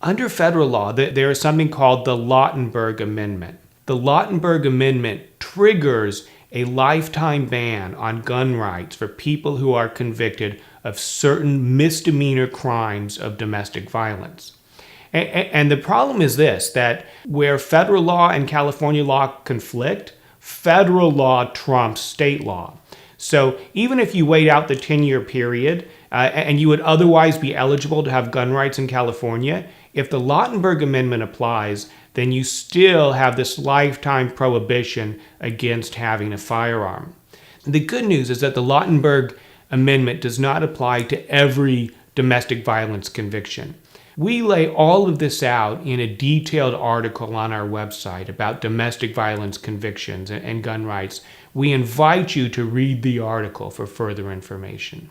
Under federal law, there is something called the Lautenberg Amendment. The Lautenberg Amendment triggers a lifetime ban on gun rights for people who are convicted of certain misdemeanor crimes of domestic violence. And the problem is this, that where federal law and California law conflict, federal law trumps state law. So even if you wait out the 10-year period and you would otherwise be eligible to have gun rights in California, if the Lautenberg Amendment applies, then you still have this lifetime prohibition against having a firearm. The good news is that the Lautenberg Amendment does not apply to every domestic violence conviction. We lay all of this out in a detailed article on our website about domestic violence convictions and gun rights. We invite you to read the article for further information.